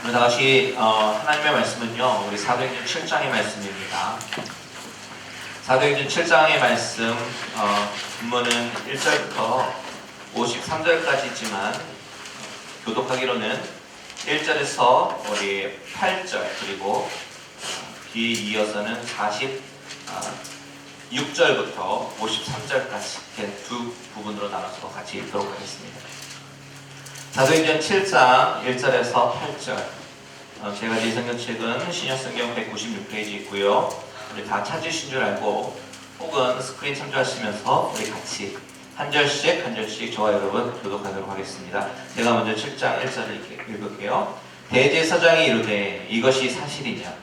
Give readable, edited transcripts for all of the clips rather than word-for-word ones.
우리 다 같이 하나님의 말씀은요, 우리 사도행전 7장의 말씀입니다. 사도행전 7장의 말씀 본문은 1절부터 53절까지지만 교독하기로는 1절에서 우리 8절 그리고 뒤에 이어서는 46절부터 53절까지 이렇게 두 부분으로 나눠서 같이 읽도록 하겠습니다. 사도행전 7장 1절에서 8절. 제가 제 성경책은 신약성경 196페이지 있고요. 우리 다 찾으신 줄 알고 혹은 스크린 참조하시면서 우리 같이 한 절씩 저와 여러분 교독하도록 하겠습니다. 제가 먼저 7장 1절을 읽을게요. 대제사장이 이르되 이것이 사실이냐?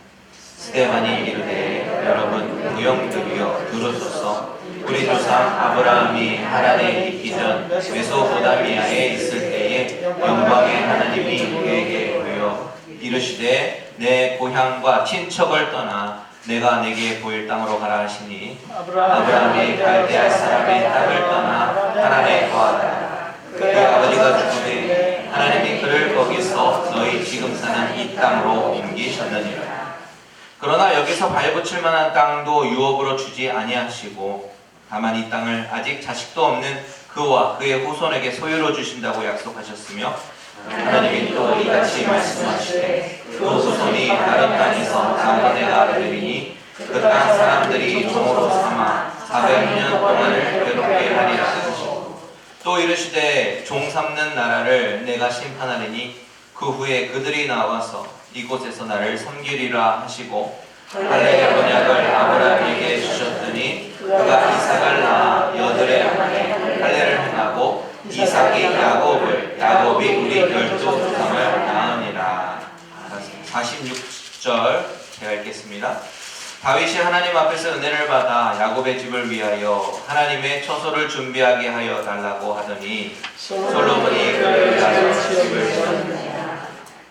스데반이 이르되 여러분 무용들이여 들으소서. 우리 조상 아브라함이 하란에 있기 전 메소포다미아에 있을 때에 영광의 하나님이 그에게 보여 이르시되 내 고향과 친척을 떠나 내가 내게 보일 땅으로 가라 하시니 아브라함이 갈대아 사람의 땅을 떠나 하란에 거하더라. 그의 아버지가 죽으되 하나님이 그를 거기서 너희 지금 사는 이 땅으로 옮기셨느니라. 그러나 여기서 발붙일 만한 땅도 유업으로 주지 아니하시고 다만 이 땅을 아직 자식도 없는 그와 그의 후손에게 소유로 주신다고 약속하셨으며 하나님이 또 이같이 말씀하시되 그 후손이 다른 땅에서 나오는 내가 알으리니 그 땅 사람들이 종으로 삼아 400년 동안을 괴롭게 하리라 하시고 또 이르시되 종 삼는 나라를 내가 심판하리니 그 후에 그들이 나와서 이곳에서 나를 섬기리라 하시고 할례의 언약을 아브라함에게 주셨더니 그가 이삭을 낳아 여들의 할례를 행하고 이삭이 야곱이 우리 12조상을 낳으니라. 46절 제가 읽겠습니다. 다윗이 하나님 앞에서 은혜를 받아 야곱의 집을 위하여 하나님의 처소를 준비하게 하여 달라고 하더니 솔로몬이 그를 위하여 집을 지었느니라.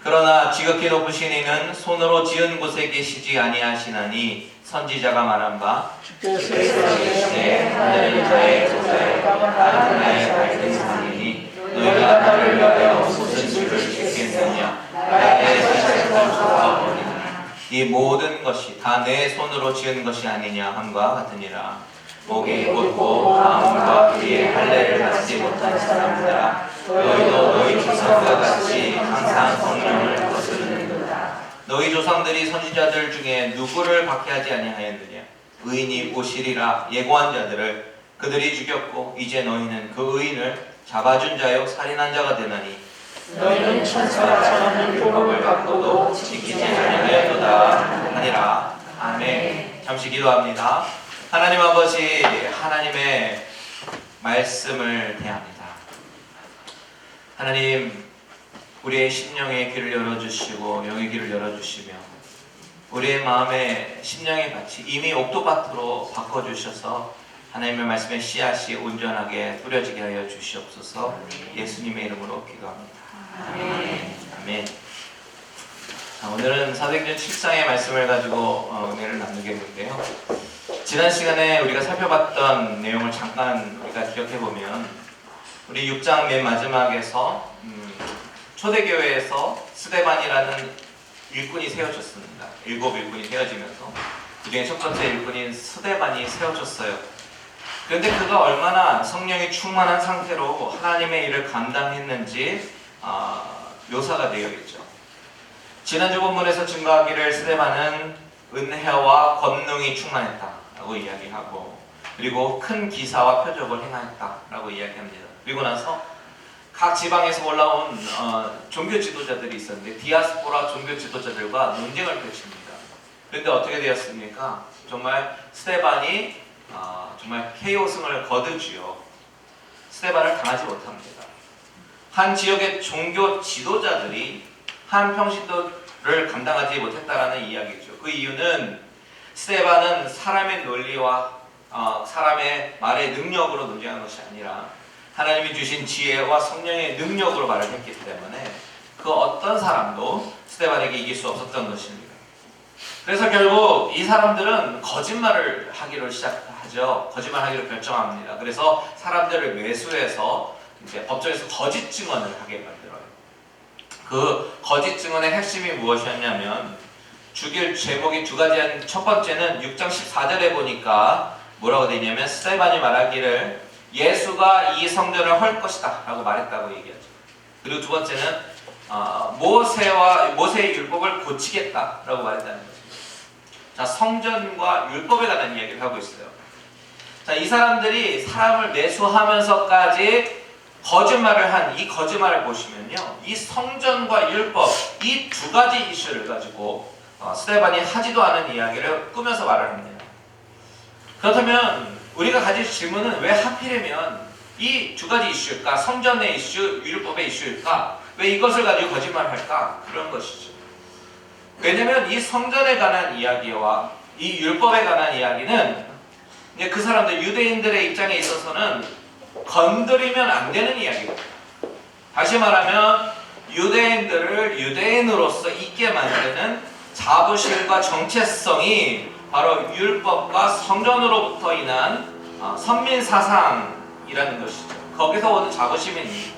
그러나 지극히 높으신 이는 손으로 지은 곳에 계시지 아니하시나니 선지자가 말한 바 주께서 계시되 하늘은 자의 조사에 땅은 나의 밝은 상이니 너희가 나를 위하여 무슨 집을 짓겠느냐 나의 자식을 좋아하오리니 이 모든 것이 다 내 손으로 지은 것이 아니냐 함과 같으니라. 목이 곧고 아몬과 그의 할례를 받지 못한 사람들아 너희도 너희 조상과 같이 항상 성령을 거스르는도다. 너희 조상들이 선지자들 중에 누구를 박해하지 아니하였느냐? 의인이 오시리라 예고한 자들을 그들이 죽였고 이제 너희는 그 의인을 잡아준 자요 살인한 자가 되나니 너희는 천사가 전하는 율법을 갖고도 지키지 아니하였도다 하니라. 아멘. 잠시 기도합니다. 하나님 아버지, 하나님의 말씀을 대합니다. 하나님, 우리의 심령의 귀를 열어주시고 영의 귀를 열어주시며 우리의 마음의 심령의 밭이 이미 옥토밭으로 바꿔주셔서 하나님의 말씀의 씨앗이 온전하게 뿌려지게 하여 주시옵소서. 예수님의 이름으로 기도합니다. 아멘. 아멘. 자, 오늘은 사도행전 7장의 말씀을 가지고 은혜를 나누겠는데요. 지난 시간에 우리가 살펴봤던 내용을 잠깐 우리가 기억해보면 우리 6장 맨 마지막에서 초대교회에서 스데반이라는 일꾼이 세워졌습니다. 7 일꾼이 세워지면서 그중에 첫 번째 일꾼인 스데반이 세워졌어요. 그런데 그가 얼마나 성령이 충만한 상태로 하나님의 일을 감당했는지 묘사가 되어 있죠. 지난주 본문에서 증거하기를 스데반은 은혜와 권능이 충만했다라고 이야기하고 그리고 큰 기사와 표적을 행하였다라고 이야기합니다. 그리고 나서 각 지방에서 올라온 종교 지도자들이 있었는데 디아스포라 종교 지도자들과 논쟁을 펼칩니다. 그런데 어떻게 되었습니까? 정말 스데반이 정말 KO승을 거두지요. 스데반을 당하지 못합니다. 한 지역의 종교 지도자들이 한 평신도를 감당하지 못했다라는 이야기죠. 그 이유는 스데반은 사람의 논리와 사람의 말의 능력으로 논쟁한 것이 아니라 하나님이 주신 지혜와 성령의 능력으로 말을 했기 때문에 그 어떤 사람도 스데반에게 이길 수 없었던 것입니다. 그래서 결국 이 사람들은 거짓말을 하기로 시작하죠. 거짓말하기로 결정합니다. 그래서 사람들을 매수해서 이제 법정에서 거짓 증언을 하게 만들어요. 그 거짓 증언의 핵심이 무엇이었냐면 죽일 제목이 두 가지한 첫 번째는 6장 14절에 보니까 뭐라고 되어 있냐면 스데반이 말하기를 예수가 이 성전을 헐 것이다 라고 말했다고 얘기하죠. 그리고 두 번째는 모세의 율법을 고치겠다 라고 말했다는 것입니다. 자, 성전과 율법에 관한 이야기를 하고 있어요. 자, 이 사람들이 사람을 매수하면서까지 거짓말을 한 이 거짓말을 보시면요, 이 성전과 율법 이 두 가지 이슈를 가지고 스데반이 하지도 않은 이야기를 꾸며서 말을 합니다. 그렇다면 우리가 가질 질문은 왜 하필이면 이 두 가지 이슈일까? 성전의 이슈, 율법의 이슈일까? 왜 이것을 가지고 거짓말을 할까? 그런 것이죠. 왜냐하면 이 성전에 관한 이야기와 이 율법에 관한 이야기는 이제 그 사람들 유대인들의 입장에 있어서는 건드리면 안 되는 이야기입니다. 다시 말하면 유대인들을 유대인으로서 있게 만드는 자부심과 정체성이 바로 율법과 성전으로부터 인한 선민사상이라는 것이죠. 거기서 오는 자부심입니다.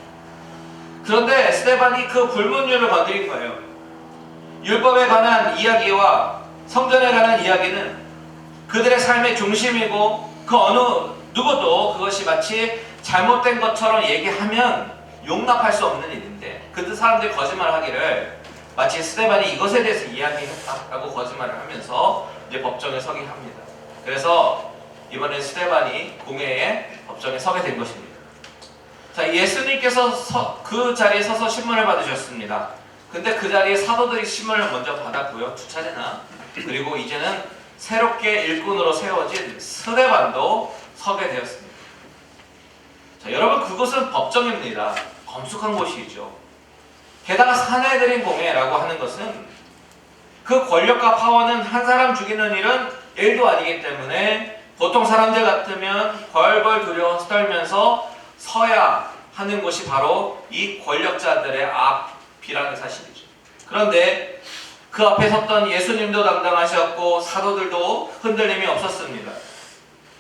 그런데 스데반이 그 불문율을 건드린 거예요. 율법에 관한 이야기와 성전에 관한 이야기는 그들의 삶의 중심이고 그 어느 누구도 그것이 마치 잘못된 것처럼 얘기하면 용납할 수 없는 일인데 그들 사람들이 거짓말을 하기를 마치 스데반이 이것에 대해서 이야기했다라고 거짓말을 하면서 이제 법정에 서게 합니다. 그래서 이번에 스데반이 공회에 법정에 서게 된 것입니다. 자, 예수님께서 그 자리에 서서 신문을 받으셨습니다. 근데 그 자리에 사도들이 신문을 먼저 받았고요, 2차례나. 그리고 이제는 새롭게 일꾼으로 세워진 스데반도 서게 되었습니다. 자, 여러분, 그곳은 법정입니다. 검숙한 곳이죠. 게다가 사내들인 공회라고 하는 것은 그 권력과 파워는 한 사람 죽이는 일은 일도 아니기 때문에 보통 사람들 같으면 벌벌 두려워 떨면서 서야 하는 곳이 바로 이 권력자들의 앞이라는 사실이죠. 그런데 그 앞에 섰던 예수님도 당당하셨고 사도들도 흔들림이 없었습니다.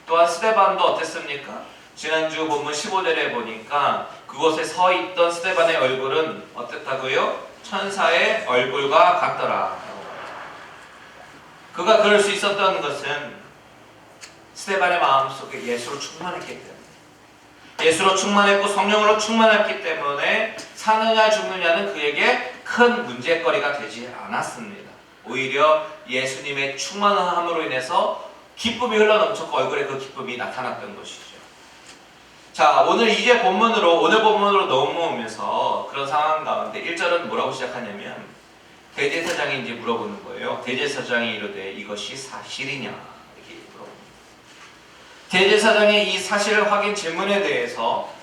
또한 스데반도 어땠습니까? 지난주 본문 15절에 보니까 그곳에 서 있던 스데반의 얼굴은 어땠다고요? 천사의 얼굴과 같더라. 그가 그럴 수 있었던 것은 스데반의 마음속에 예수로 충만했기 때문에, 예수로 충만했고 성령으로 충만했기 때문에 사느냐 죽느냐는 그에게 큰 문제거리가 되지 않았습니다. 오히려 예수님의 충만함으로 인해서 기쁨이 흘러넘쳤고 얼굴에 그 기쁨이 나타났던 것이죠. 자, 오늘 본문으로 넘어오면서 그런 상황 가운데 1절은 뭐라고 시작하냐면 대제사장이 이제 물어보는 거예요. 대제사장이 이르되 이것이 사실이냐? 이렇게 물어봅니다. 대제사장의 이 사실 확인 질문에 대해서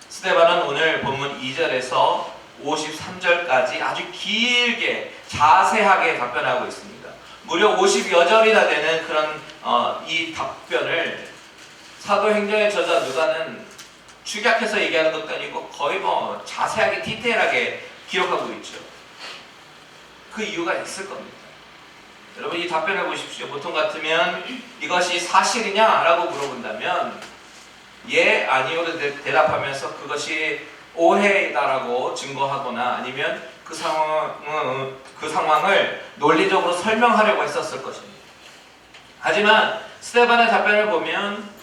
스데반은 오늘 본문 2절에서 53절까지 아주 길게 자세하게 답변하고 있습니다. 무려 50여 절이나 되는 그런 이 답변을 사도행전의 저자 누가는 축약해서 얘기하는 것도 아니고 거의 자세하게 디테일하게 기록하고 있죠. 그 이유가 있을 겁니다. 여러분, 이 답변을 보십시오. 보통 같으면 이것이 사실이냐라고 물어본다면 예, 아니오로 대답하면서 그것이 오해이다라고 증거하거나 아니면 그 상황을 논리적으로 설명하려고 했었을 것입니다. 하지만 스데반의 답변을 보면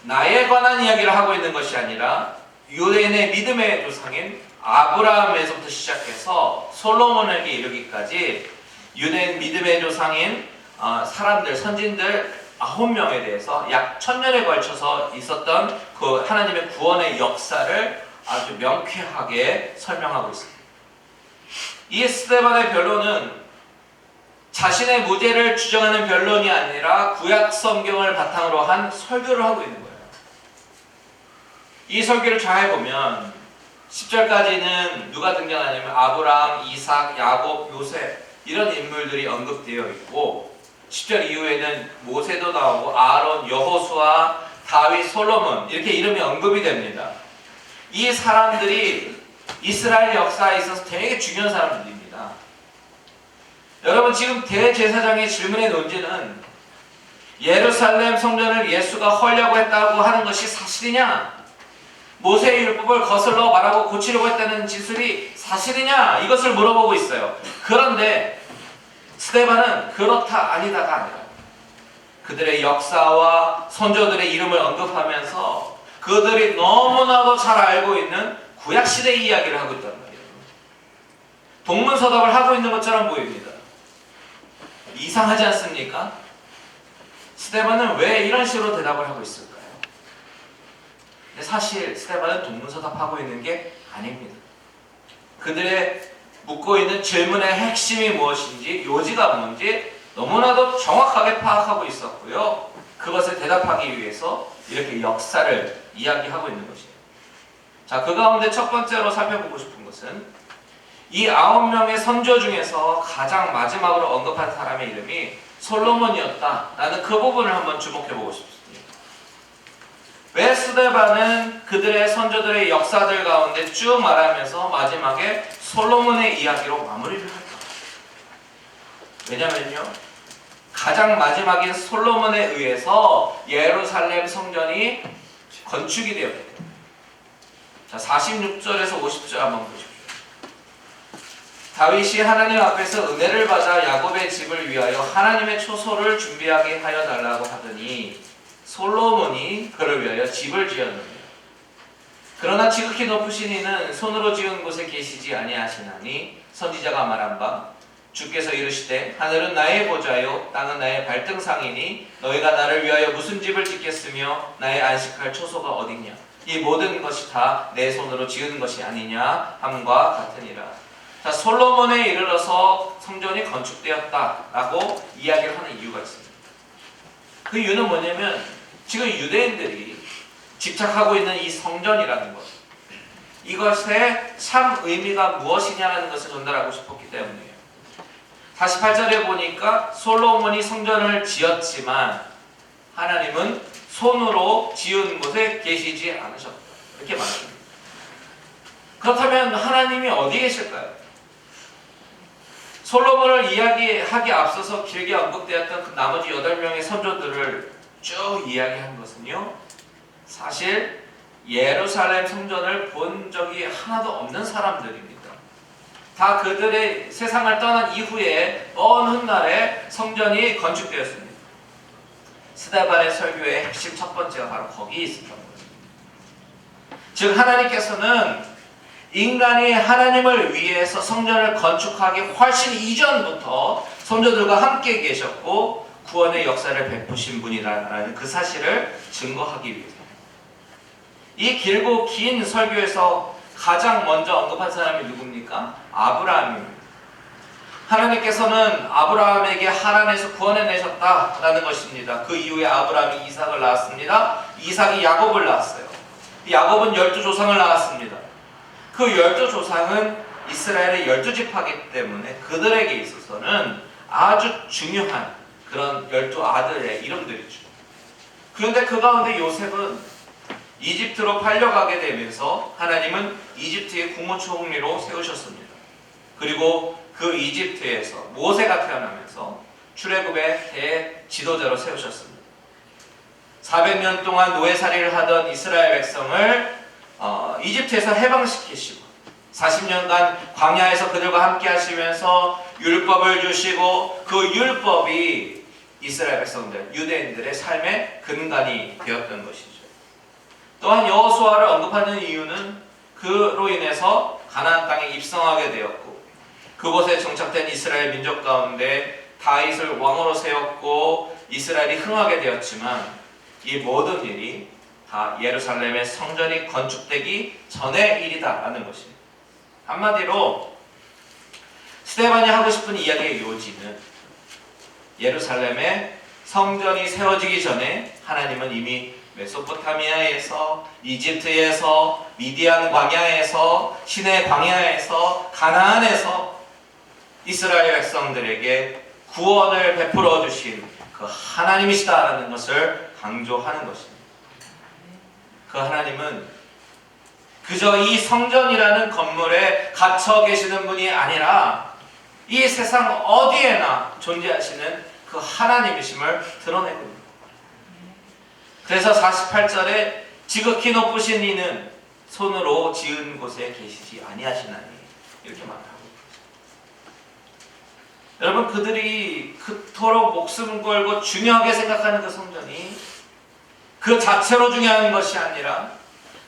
나에 관한 이야기를 하고 있는 것이 아니라 유대인의 믿음의 조상인 아브라함에서부터 시작해서 솔로몬에게 이르기까지 유대인 믿음의 조상인 사람들, 선진들 9명에 대해서 약 1000년에 걸쳐서 있었던 그 하나님의 구원의 역사를 아주 명쾌하게 설명하고 있습니다. 이 스데반의 변론은 자신의 무죄를 주장하는 변론이 아니라 구약 성경을 바탕으로 한 설교를 하고 있는 거예요. 이 설교를 잘 보면 10절까지는 누가 등장하냐면 아브라함, 이삭, 야곱, 요셉 이런 인물들이 언급되어 있고 10절 이후에는 모세도 나오고 아론, 여호수아, 다윗, 솔로몬 이렇게 이름이 언급이 됩니다. 이 사람들이 이스라엘 역사에 있어서 되게 중요한 사람들입니다. 여러분, 지금 대제사장의 질문의 논지는 예루살렘 성전을 예수가 헐려고 했다고 하는 것이 사실이냐? 모세의 율법을 거슬러 말하고 고치려고 했다는 진술이 사실이냐? 이것을 물어보고 있어요. 그런데 스데반은 그렇다 아니다가 아니라 그들의 역사와 선조들의 이름을 언급하면서 그들이 너무나도 잘 알고 있는 구약시대 이야기를 하고 있단 말이에요. 동문서답을 하고 있는 것처럼 보입니다. 이상하지 않습니까? 스데반은 왜 이런 식으로 대답을 하고 있을까요? 근데 사실 스데반은 동문서답하고 있는 게 아닙니다. 그들의 묻고 있는 질문의 핵심이 무엇인지, 요지가 뭔지 너무나도 정확하게 파악하고 있었고요. 그것에 대답하기 위해서 이렇게 역사를 이야기하고 있는 것이에요. 자, 그 가운데 첫 번째로 살펴보고 싶은 것은 이 9명의 선조 중에서 가장 마지막으로 언급한 사람의 이름이 솔로몬이었다라는 그 부분을 한번 주목해보고 싶습니다. 왜 스데반은 그들의 선조들의 역사들 가운데 쭉 말하면서 마지막에 솔로몬의 이야기로 마무리를 할까? 왜냐면요, 가장 마지막인 솔로몬에 의해서 예루살렘 성전이 건축이 되었기 때문에. 자, 46절에서 50절 한번 보십시오. 다윗이 하나님 앞에서 은혜를 받아 야곱의 집을 위하여 하나님의 초소를 준비하게 하여 달라고 하더니 솔로몬이 그를 위하여 집을 지었느니라. 그러나 지극히 높으신 이는 손으로 지은 곳에 계시지 아니하시나니 선지자가 말한 바 주께서 이르시되 하늘은 나의 보좌요 땅은 나의 발등상이니 너희가 나를 위하여 무슨 집을 짓겠으며 나의 안식할 초소가 어디냐. 이 모든 것이 다 내 손으로 지은 것이 아니냐 함과 같으니라. 자, 솔로몬에 이르러서 성전이 건축되었다라고 이야기를 하는 이유가 있습니다. 그 이유는 뭐냐면 지금 유대인들이 집착하고 있는 이 성전이라는 것, 이것의 참 의미가 무엇이냐는 것을 전달하고 싶었기 때문이에요. 48절에 보니까 솔로몬이 성전을 지었지만 하나님은 손으로 지은 곳에 계시지 않으셨다, 이렇게 말합니다. 그렇다면 하나님이 어디 계실까요? 솔로몬을 이야기하기 앞서서 길게 언급되었던 그 나머지 8명의 선조들을 쭉 이야기한 것은요, 사실 예루살렘 성전을 본 적이 하나도 없는 사람들입니다. 다 그들의 세상을 떠난 이후에 먼 훗날에 성전이 건축되었습니다. 스데반의 설교의 핵심 첫 번째가 바로 거기에 있었던 거예요. 즉 하나님께서는 인간이 하나님을 위해서 성전을 건축하기 훨씬 이전부터 선조들과 함께 계셨고 구원의 역사를 베푸신 분이라는 그 사실을 증거하기 위해서, 이 길고 긴 설교에서 가장 먼저 언급한 사람이 누굽니까? 아브라함입니다. 하나님께서는 아브라함에게 하란에서 구원해내셨다라는 것입니다. 그 이후에 아브라함이 이삭을 낳았습니다. 이삭이 야곱을 낳았어요. 야곱은 12조상을 낳았습니다. 그 12조상은 이스라엘의 12지파이기 때문에 그들에게 있어서는 아주 중요한 그런 12아들의 이름들이죠. 그런데 그 가운데 요셉은 이집트로 팔려가게 되면서 하나님은 이집트의 국무총리로 세우셨습니다. 그리고 그 이집트에서 모세가 태어나면서 출애굽의 대지도자로 세우셨습니다. 400년 동안 노예살이를 하던 이스라엘 백성을 이집트에서 해방시키시고 40년간 광야에서 그들과 함께 하시면서 율법을 주시고 그 율법이 이스라엘 백성들, 유대인들의 삶의 근간이 되었던 것이죠. 또한 여호수아를 언급하는 이유는 그로 인해서 가나안 땅에 입성하게 되었고 그곳에 정착된 이스라엘 민족 가운데 다윗을 왕으로 세웠고 이스라엘이 흥하게 되었지만 이 모든 일이 다 예루살렘의 성전이 건축되기 전의 일이다라는 것입니다. 한마디로 스데반이 하고 싶은 이야기의 요지는 예루살렘의 성전이 세워지기 전에 하나님은 이미 메소포타미아에서, 이집트에서, 미디안 광야에서, 시내 광야에서, 가나안에서 이스라엘 백성들에게 구원을 베풀어 주신 그 하나님이시다라는 것을 강조하는 것입니다. 그 하나님은 그저 이 성전이라는 건물에 갇혀 계시는 분이 아니라 이 세상 어디에나 존재하시는 그 하나님이심을 드러내고 있습니다. 그래서 48절에 지극히 높으신 이는 손으로 지은 곳에 계시지 아니하시나니 이렇게 말하고 여러분, 그들이 그토록 목숨 걸고 중요하게 생각하는 그 성전이 그 자체로 중요한 것이 아니라,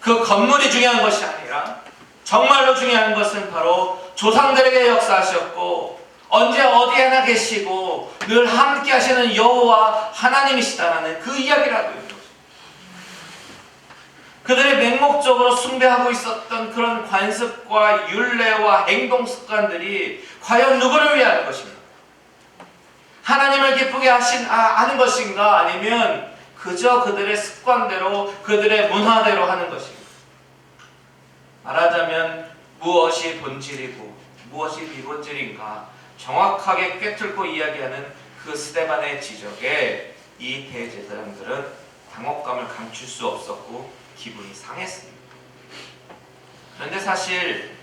그 건물이 중요한 것이 아니라, 정말로 중요한 것은 바로 조상들에게 역사하셨고 언제 어디에나 계시고 늘 함께 하시는 여호와 하나님이시다라는 그 이야기를 하고 있는 것입니다. 그들이 맹목적으로 숭배하고 있었던 그런 관습과 율례와 행동 습관들이 과연 누구를 위한 것인가? 하나님을 기쁘게 하는 것인가? 아니면 그저 그들의 습관대로, 그들의 문화대로 하는 것인가? 말하자면 무엇이 본질이고 무엇이 비본질인가 정확하게 꿰뚫고 이야기하는 그 스데반의 지적에 이 대제사장들은 당혹감을 감출 수 없었고 기분이 상했습니다. 그런데 사실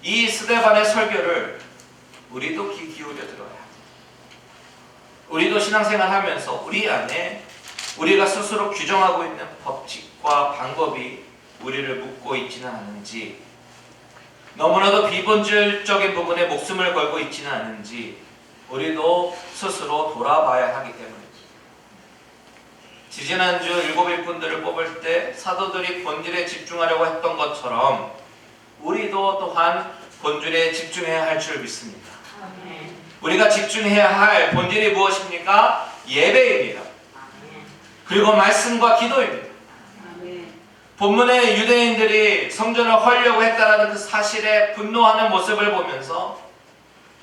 이 스데반의 설교를 우리도 귀 기울여 들어야 합니다. 우리도 신앙생활 하면서 우리 안에 우리가 스스로 규정하고 있는 법칙과 방법이 우리를 묶고 있지는 않은지, 너무나도 비본질적인 부분에 목숨을 걸고 있지는 않은지 우리도 스스로 돌아봐야 하기 때문입니다. 지지난주 일곱 일꾼들을 뽑을 때 사도들이 본질에 집중하려고 했던 것처럼 우리도 또한 본질에 집중해야 할 줄 믿습니다. 우리가 집중해야 할 본질이 무엇입니까? 예배입니다. 그리고 말씀과 기도입니다. 본문의 유대인들이 성전을 헐려고 했다는 그 사실에 분노하는 모습을 보면서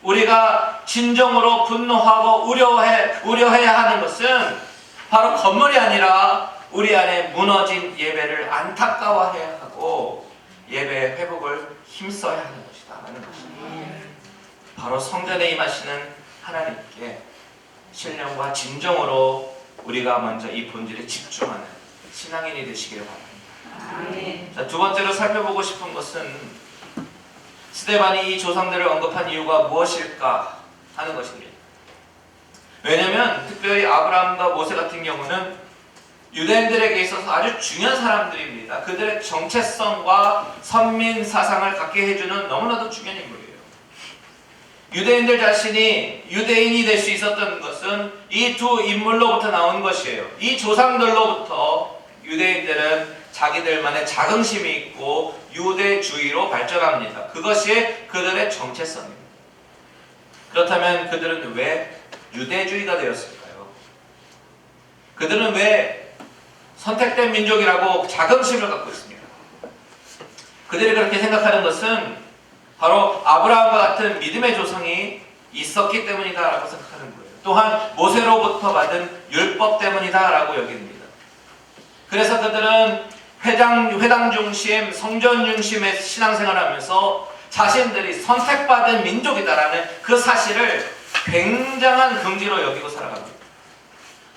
우리가 진정으로 분노하고 우려해야 하는 것은 바로 건물이 아니라 우리 안에 무너진 예배를 안타까워해야 하고 예배의 회복을 힘써야 하는 것이다 라는 것입니다. 바로 성전에 임하시는 하나님께 신령과 진정으로 우리가 먼저 이 본질에 집중하는 신앙인이 되시기를 바랍니다. 자, 두 번째로 살펴보고 싶은 것은 스데반이 이 조상들을 언급한 이유가 무엇일까 하는 것입니다. 왜냐하면 특별히 아브라함과 모세 같은 경우는 유대인들에게 있어서 아주 중요한 사람들입니다. 그들의 정체성과 선민 사상을 갖게 해주는 너무나도 중요한 인물이에요. 유대인들 자신이 유대인이 될 수 있었던 것은 이 두 인물로부터 나온 것이에요. 이 조상들로부터 유대인들은 자기들만의 자긍심이 있고 유대주의로 발전합니다. 그것이 그들의 정체성입니다. 그렇다면 그들은 왜 유대주의가 되었을까요? 그들은 왜 선택된 민족이라고 자긍심을 갖고 있습니다. 그들이 그렇게 생각하는 것은 바로 아브라함과 같은 믿음의 조상이 있었기 때문이다라고 생각하는 거예요. 또한 모세로부터 받은 율법 때문이다라고 여깁니다. 그래서 그들은 회당 중심, 성전 중심의 신앙생활을 하면서 자신들이 선택받은 민족이다라는 그 사실을 굉장한 긍지로 여기고 살아갑니다.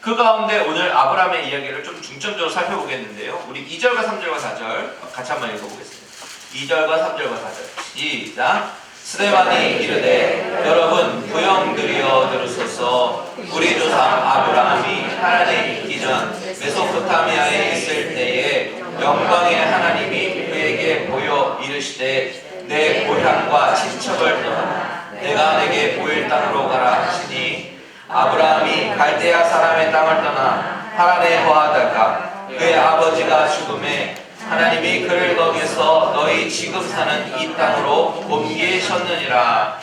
그 가운데 오늘 아브라함의 이야기를 좀 중점적으로 살펴보겠는데요. 우리 2절과 3절과 4절 같이 한번 읽어보겠습니다. 2절과 3절과 4절 시작. 스데반이 이르되 여러분 부영들이여 들으소서. 우리 조상 아브라함이 하란에 있기 전 메소포타미아에 있을 때에 영광의 하나님이 그에게 보여 이르시되 내 고향과 친척을 떠나 내가 내게 보일 땅으로 가라 하시니 아브라함이 갈대아 사람의 땅을 떠나 하란에 거하다가 그의 아버지가 죽음에 하나님이 그를 거기서 너희 지금 사는 이 땅으로 옮기셨느니라.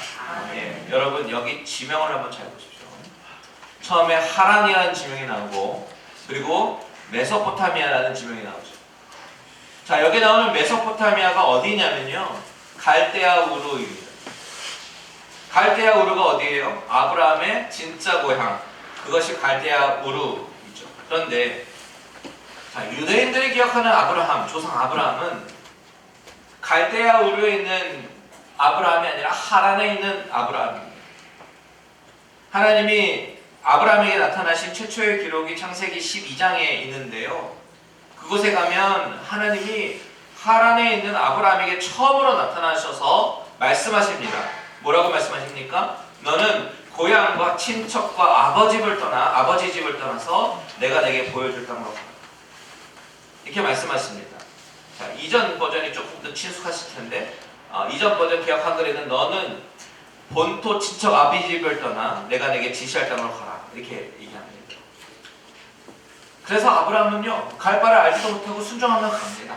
여러분 여기 지명을 한번 잘 보십시오. 처음에 하란이라는 지명이 나오고 그리고 메소포타미아라는 지명이 나오죠. 자, 여기 나오는 메소포타미아가 어디냐면요, 갈대아 우르입니다. 갈대아 우르가 어디예요? 아브라함의 진짜 고향, 그것이 갈대아 우르이죠. 그런데 자, 유대인들이 기억하는 아브라함, 조상 아브라함은 갈대아 우르에 있는 아브라함이 아니라 하란에 있는 아브라함입니다. 하나님이 아브라함에게 나타나신 최초의 기록이 창세기 12장에 있는데요. 그곳에 가면 하나님이 하란에 있는 아브라함에게 처음으로 나타나셔서 말씀하십니다. 뭐라고 말씀하십니까? 너는 고향과 친척과 아버지 집을 떠나서 내가 내게 보여줄 땅으로 가라. 이렇게 말씀하십니다. 자, 이전 버전이 조금 더 친숙하실 텐데 이전 버전 개역 한글에는 너는 본토 친척 아비 집을 떠나 내가 내게 지시할 땅으로 가라 이렇게 얘기합니다. 그래서 아브라함은요 갈 바를 알지도 못하고 순종하며 갑니다.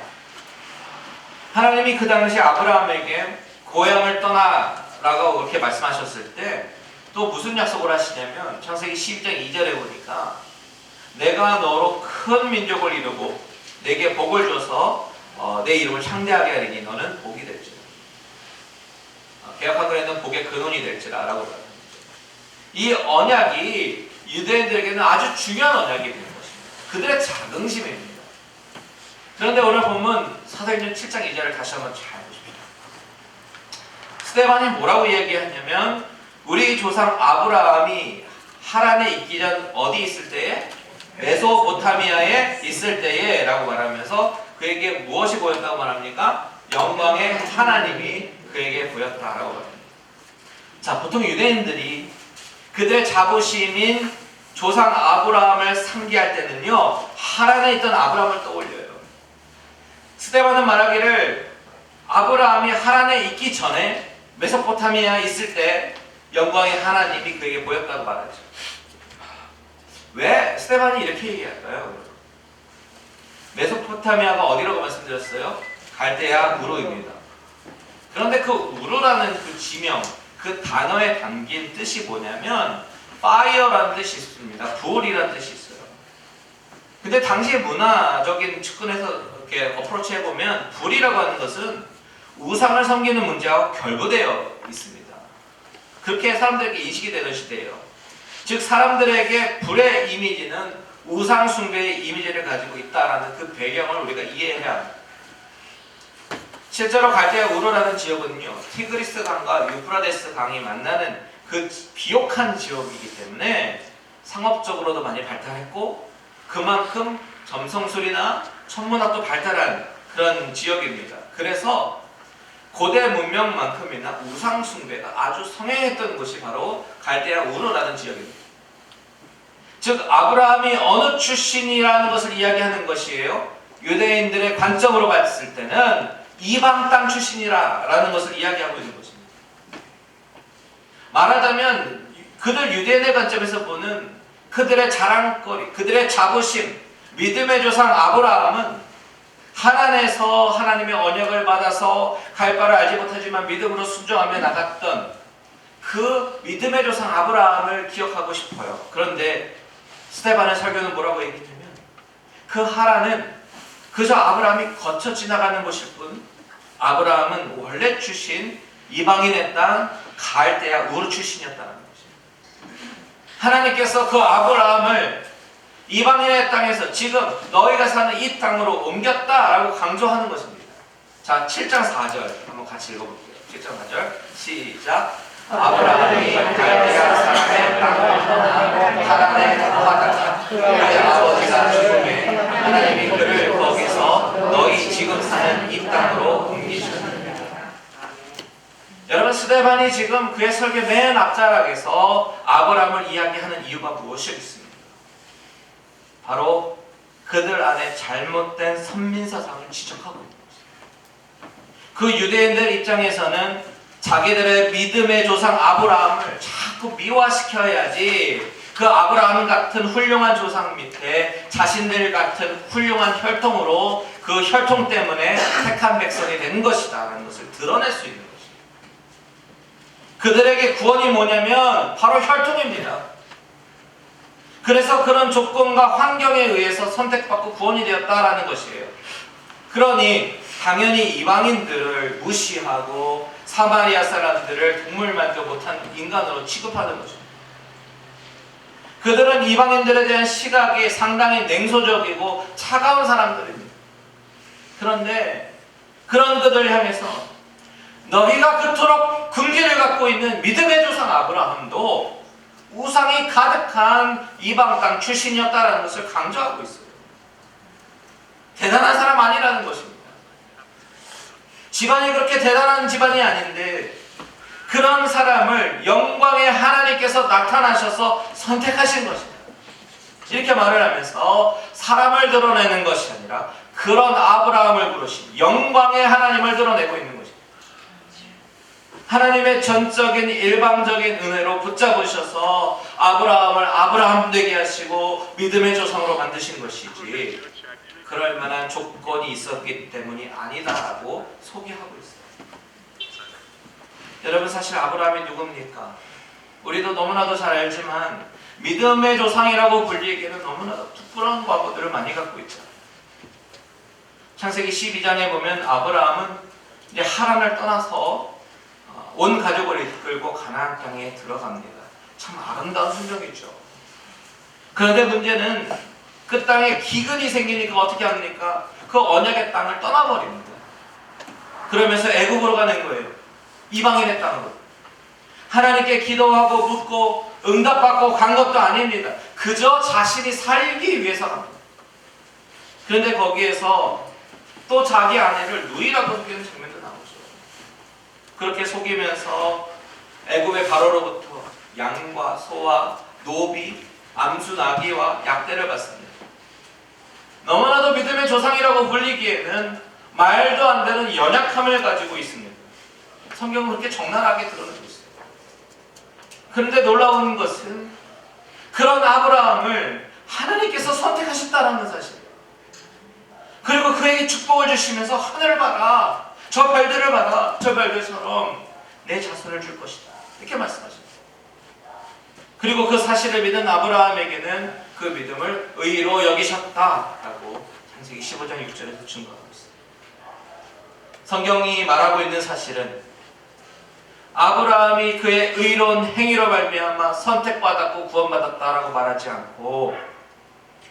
하나님이 그 당시 아브라함에게 고향을 떠나라고 그렇게 말씀하셨을 때 또 무슨 약속을 하시냐면 창세기 12장 2절에 보니까 내가 너로 큰 민족을 이루고 내게 복을 줘서 내 이름을 창대하게 하리니 너는 복이 될지라. 개역 한글에는 복의 근원이 될지라 라고 말합니다. 이 언약이 유대인들에게는 아주 중요한 언약이 되는 것입니다. 그들의 자긍심입니다. 그런데 오늘 보면 사도행전 7장 2절을 다시 한번 잘 보십시오. 스데반이 뭐라고 얘기하냐면 우리 조상 아브라함이 하란에 있기 전 어디 있을 때에? 메소포타미아에 있을 때에 라고 말하면서 그에게 무엇이 보였다고 말합니까? 영광의 하나님이 그에게 보였다라고 말합니다. 자, 보통 유대인들이 그들의 자부심인 조상 아브라함을 상기할 때는요 하란에 있던 아브라함을 떠올려요. 스데반은 말하기를 아브라함이 하란에 있기 전에 메소포타미아에 있을 때 영광의 하나님이 그에게 보였다고 말하죠. 왜 스데반이 이렇게 얘기할까요? 메소포타미아가 어디라고 말씀드렸어요? 갈대아 우르입니다. 그런데 그 우르라는 그 지명, 그 단어에 담긴 뜻이 뭐냐면 fire라는 뜻이 있습니다. 불이라는 뜻이 있어요. 근데 당시의 문화적인 측근에서 이렇게 어프로치 해보면 불이라고 하는 것은 우상을 섬기는 문제하고 결부되어 있습니다. 그렇게 사람들에게 인식이 되던 시대예요. 즉 사람들에게 불의 이미지는 우상 숭배의 이미지를 가지고 있다는 그 배경을 우리가 이해해야 합니다. 실제로 갈대아 우르라는 지역은요 티그리스 강과 유프라데스 강이 만나는 그 비옥한 지역이기 때문에 상업적으로도 많이 발달했고 그만큼 점성술이나 천문학도 발달한 그런 지역입니다. 그래서 고대 문명만큼이나 우상 숭배가 아주 성행했던 곳이 바로 갈대아 우르라는 지역입니다. 즉 아브라함이 어느 출신이라는 것을 이야기하는 것이에요. 유대인들의 관점으로 봤을 때는 이방 땅 출신이라는 것을 이야기하고 있는 것입니다. 말하자면 그들 유대인의 관점에서 보는 그들의 자랑거리, 그들의 자부심, 믿음의 조상 아브라함은 하나님에서 하나님의 언약을 받아서 갈 바를 알지 못하지만 믿음으로 순종하며 나갔던 그 믿음의 조상 아브라함을 기억하고 싶어요. 그런데 스데반의 설교는 뭐라고 얘기했냐면 그 하란은 그저 아브라함이 거쳐 지나가는 곳일 뿐 아브라함은 원래 출신 이방인의 땅 갈대아 우르 출신이었다는 것입니다. 하나님께서 그 아브라함을 이방인의 땅에서 지금 너희가 사는 이 땅으로 옮겼다라고 강조하는 것입니다. 자, 7장 4절 한번 같이 읽어볼게요. 7장 4절 시작. 아브라함이 갈대아 사람의 땅을 떠나 하란에 거하다가 그의 아버지가 죽음에 하나님이 그를 거기서 너희 지금 사는 이 땅으로 옮기셨습니다. 여러분 스데반이 지금 그의 설교 맨 앞자락에서 아브라함을 이야기하는 이유가 무엇이겠습니까? 바로 그들 안에 잘못된 선민사상을 지적하고 있는 것입니다. 그 유대인들 입장에서는 자기들의 믿음의 조상 아브라함을 자꾸 미화시켜야지 그 아브라함 같은 훌륭한 조상 밑에 자신들 같은 훌륭한 혈통으로 그 혈통 때문에 택한 백성이 된 것이다 라는 것을 드러낼 수 있는 것입니다. 그들에게 구원이 뭐냐면 바로 혈통입니다. 그래서 그런 조건과 환경에 의해서 선택받고 구원이 되었다라는 것이에요. 그러니 당연히 이방인들을 무시하고 사마리아 사람들을 동물만도 못한 인간으로 취급하는 것입니다. 그들은 이방인들에 대한 시각이 상당히 냉소적이고 차가운 사람들입니다. 그런데 그런 그들을 향해서 너희가 그토록 긍지를 갖고 있는 믿음의 조상 아브라함도 우상이 가득한 이방 땅 출신이었다는 것을 강조하고 있어요. 대단한 사람 아니라는 것입니다. 집안이 그렇게 대단한 집안이 아닌데 그런 사람을 영광의 하나님께서 나타나셔서 선택하신 것입니다. 이렇게 말을 하면서 사람을 드러내는 것이 아니라 그런 아브라함을 부르신 영광의 하나님을 드러내고 있는 것입니다. 하나님의 전적인 일방적인 은혜로 붙잡으셔서 아브라함을 아브라함 되게 하시고 믿음의 조상으로 만드신 것이지 그럴 만한 조건이 있었기 때문이 아니다라고 소개하고 있어요. 여러분, 사실 아브라함이 누굽니까? 우리도 너무나도 잘 알지만 믿음의 조상이라고 불리기에는 너무나도 부끄러운 과거들을 많이 갖고 있죠. 창세기 12장에 보면 아브라함은 이제 하란을 떠나서 온 가족을 이끌고 가나안 땅에 들어갑니다. 참 아름다운 순종이죠. 그런데 문제는 그 땅에 기근이 생기니까 어떻게 합니까? 그 언약의 땅을 떠나버립니다. 그러면서 애굽으로 가는 거예요. 이방인의 땅으로. 하나님께 기도하고 묻고 응답받고 간 것도 아닙니다. 그저 자신이 살기 위해서 갑니다. 그런데 거기에서 또 자기 아내를 누이라고 속이는 장면도 나오죠. 그렇게 속이면서 애굽의 바로로부터 양과 소와 노비, 암수 나귀와 약대를 받습니다. 너무나도 믿음의 조상이라고 불리기에는 말도 안 되는 연약함을 가지고 있습니다. 성경은 그렇게 적나라하게 드러내고 있어요. 그런데 놀라운 것은 그런 아브라함을 하나님께서 선택하셨다는 사실이에요. 그리고 그에게 축복을 주시면서 하늘을 봐라, 저 별들을 봐라, 저 별들처럼 내 자손을 줄 것이다, 이렇게 말씀하십니다. 그리고 그 사실을 믿은 아브라함에게는 그 믿음을 의로 여기셨다라고 창세기 15장 6절에서 증거하고 있습니다. 성경이 말하고 있는 사실은 아브라함이 그의 의로운 행위로 말미암아 선택받았고 구원받았다라고 말하지 않고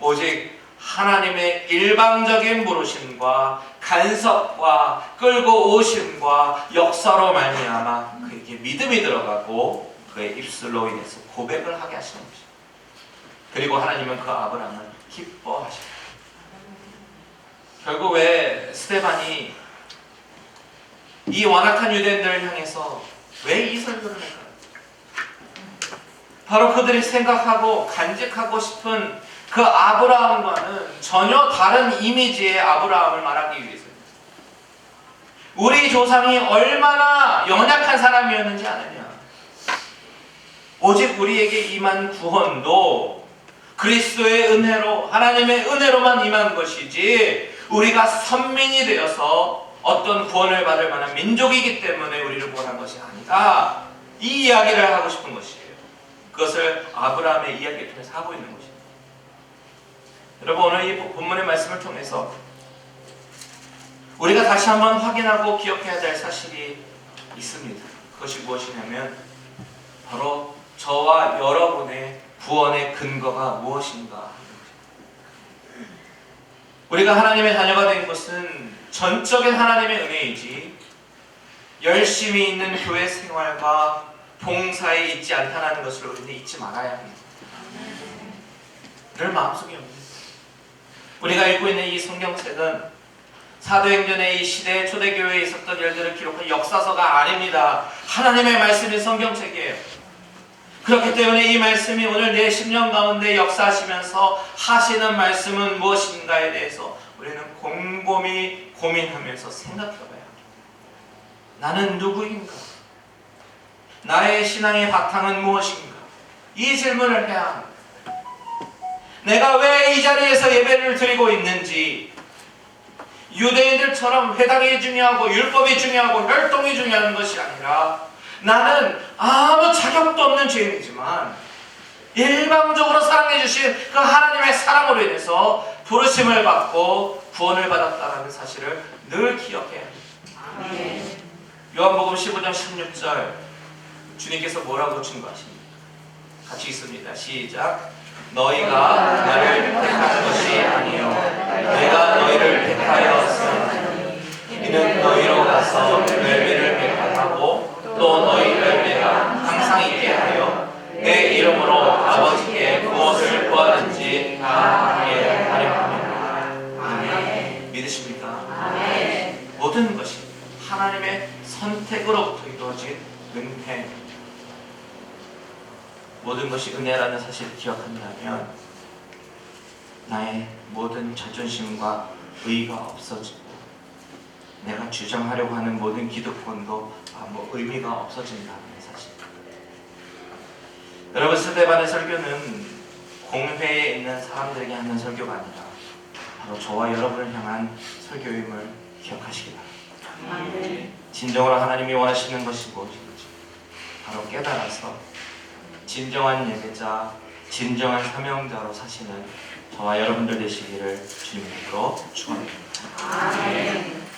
오직 하나님의 일방적인 부르심과 간섭과 끌고 오심과 역사로 말미암아 그에게 믿음이 들어가고 그의 입술로 인해서 고백을 하게 하시는 것입니다. 그리고 하나님은 그 아브라함을 기뻐하십니다. 결국 왜 스데반이 이 완악한 유대인들을 향해서 왜 이 설교를 할까요? 바로 그들이 생각하고 간직하고 싶은 그 아브라함과는 전혀 다른 이미지의 아브라함을 말하기 위해서입니다. 우리 조상이 얼마나 연약한 사람이었는지 아느냐? 오직 우리에게 임한 구원도 그리스도의 은혜로, 하나님의 은혜로만 임한 것이지 우리가 선민이 되어서 어떤 구원을 받을 만한 민족이기 때문에 우리를 구원한 것이 아니다. 이 이야기를 하고 싶은 것이에요. 그것을 아브라함의 이야기를 통해서 하고 있는 것입니다. 여러분, 오늘 이 본문의 말씀을 통해서 우리가 다시 한번 확인하고 기억해야 될 사실이 있습니다. 그것이 무엇이냐면 바로 저와 여러분의 구원의 근거가 무엇인가. 우리가 하나님의 자녀가 된 것은 전적인 하나님의 은혜이지 열심히 있는 교회 생활과 봉사에 있지 않다는 것을 우리는 잊지 말아야 합니다. 늘 마음속에 옵니다. 우리가 읽고 있는 이 성경책은 사도행전의 이 시대의 초대교회에 있었던 일들을 기록한 역사서가 아닙니다. 하나님의 말씀인 성경책이에요. 그렇기 때문에 이 말씀이 오늘 내 심령 가운데 역사하시면서 하시는 말씀은 무엇인가에 대해서 우리는 곰곰이 고민하면서 생각해봐야 합니다. 나는 누구인가? 나의 신앙의 바탕은 무엇인가? 이 질문을 해야 합니다. 내가 왜 이 자리에서 예배를 드리고 있는지, 유대인들처럼 회당이 중요하고 율법이 중요하고 혈통이 중요한 것이 아니라 나는 아무 자격도 없는 죄인이지만 일방적으로 사랑해 주신 그 하나님의 사랑으로 인해서 부르심을 받고 구원을 받았다는 사실을 늘 기억해야 합니다. 요한복음 15장 16절 주님께서 뭐라고 증거하십니까? 같이 읽습니다. 시작. 너희가 나를 택한 것이 아니요 내가 너희를 택하였으니 이는 너희로 가서 열매를 맺하고 또 너희 열매가 항상 있게 하여 내 이름으로 아버지께 무엇을 구하든지 다 하게 하려 함이라. 아멘. 믿으십니까? 아멘. 모든 것이 하나님의 선택으로부터 이루어진 은혜, 모든 것이 은혜라는 사실을 기억한다면 나의 모든 자존심과 의의가 없어지고 내가 주장하려고 하는 모든 기득권도 의미가 없어진다는 사실. 여러분, 스데반의 설교는 공회에 있는 사람들에게 하는 설교가 아니라 바로 저와 여러분을 향한 설교임을 기억하시기 바랍니다. 진정으로 하나님이 원하시는 것이 무엇인지 바로 깨달아서 진정한 예배자, 진정한 사명자로 사시는 저와 여러분들 되시기를 주님으로 축원합니다. 아멘.